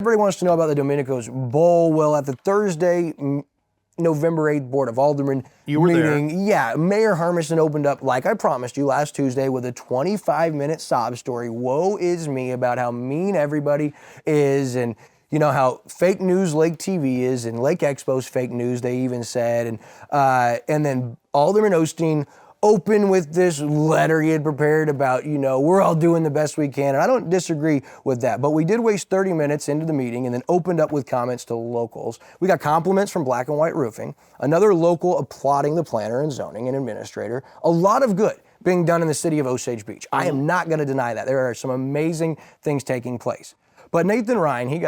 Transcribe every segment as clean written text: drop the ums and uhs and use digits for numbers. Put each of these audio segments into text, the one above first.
Everybody wants to know about the Domenico's Bowl. Well, at the Thursday, November 8th Board of Aldermen meeting, yeah, Mayor Harmison opened up, like I promised you last Tuesday, with a 25-minute sob story. Woe is me about how mean everybody is, and you know how fake news Lake TV is, and Lake Expo's fake news, they even said, and then Alderman Osteen open with this letter he had prepared about, you know, we're all doing the best we can. And I don't disagree with that. But we did waste 30 minutes into the meeting and then opened up with comments to locals. We got compliments from Black and White Roofing, another local applauding the planner and zoning and administrator. A lot of good being done in the city of Osage Beach. I am not going to deny that. There are some amazing things taking place. But Nathan Rennie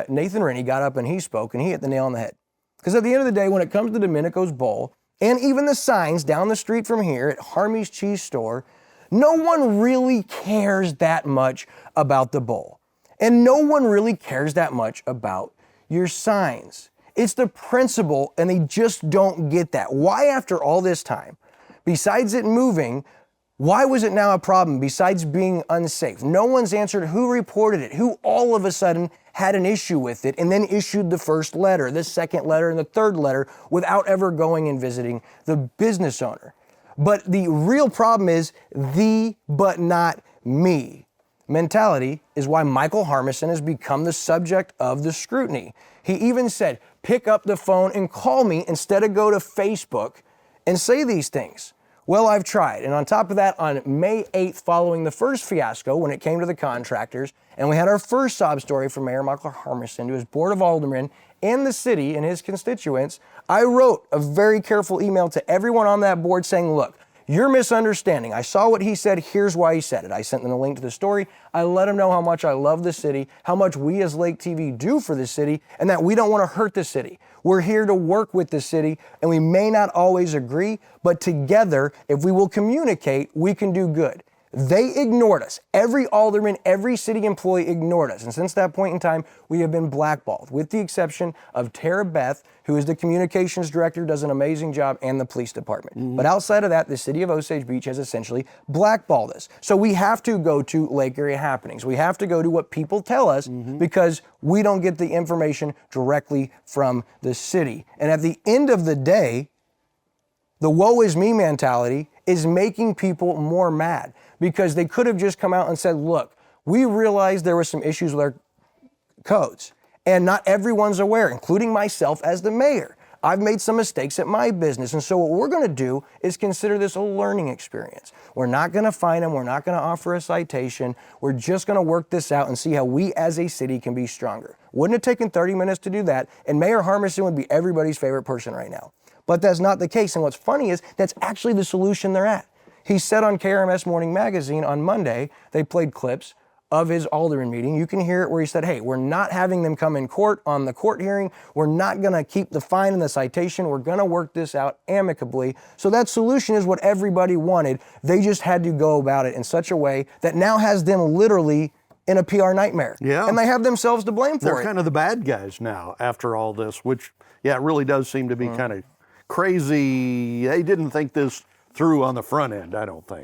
got up and he spoke and he hit the nail on the head. Because at the end of the day, when it comes to Domenico's Bowl, and even the signs down the street from here at Harmy's Cheese Store, no one really cares that much about the bowl. And no one really cares that much about your signs. It's the principle, and they just don't get that. Why, after all this time, besides it moving, why was it now a problem besides being unsafe? No one's answered who reported it, who all of a sudden had an issue with it and then issued the first letter, the second letter, and the third letter without ever going and visiting the business owner. But the real problem is the but not me mentality is why Michael Harmison has become the subject of the scrutiny. He even said, pick up the phone and call me instead of go to Facebook and say these things. Well, I've tried. And on top of that, on May 8th, following the first fiasco when it came to the contractors, and we had our first sob story from Mayor Michael Harmison to his Board of Aldermen and the city and his constituents, I wrote a very careful email to everyone on that board saying, look, you're misunderstanding. I saw what he said. Here's why he said it. I sent them a link to the story. I let him know how much I love the city, how much we as Lake TV do for the city, and that we don't want to hurt the city. We're here to work with the city, and we may not always agree, but together, if we will communicate, we can do good. They ignored us. Every alderman, every city employee ignored us. And since that point in time, we have been blackballed, with the exception of Tara Beth, who is the communications director, does an amazing job, and the police department. But outside of that, the city of Osage Beach has essentially blackballed us. So we have to go to Lake Area happenings. We have to go to what people tell us because we don't get the information directly from the city. And at the end of the day, the woe is me mentality is making people more mad because they could have just come out and said, look, we realized there were some issues with our codes and not everyone's aware, including myself as the mayor. I've made some mistakes at my business. And so what we're going to do is consider this a learning experience. We're not going to fine them. We're not going to offer a citation. We're just going to work this out and see how we as a city can be stronger. Wouldn't have taken 30 minutes to do that. And Mayor Harmison would be everybody's favorite person right now. But that's not the case. And what's funny is that's actually the solution they're at. He said on KRMS Morning Magazine on Monday, they played clips of his alderman meeting. You can hear it where he said, hey, we're not having them come in court on the court hearing. We're not going to keep the fine and the citation. We're going to work this out amicably. So that solution is what everybody wanted. They just had to go about it in such a way that now has them literally in a PR nightmare. Yeah. And they have themselves to blame for it. They're kind of the bad guys now after all this, which, yeah, it really does seem to be kind of crazy. They didn't think this through on the front end, I don't think.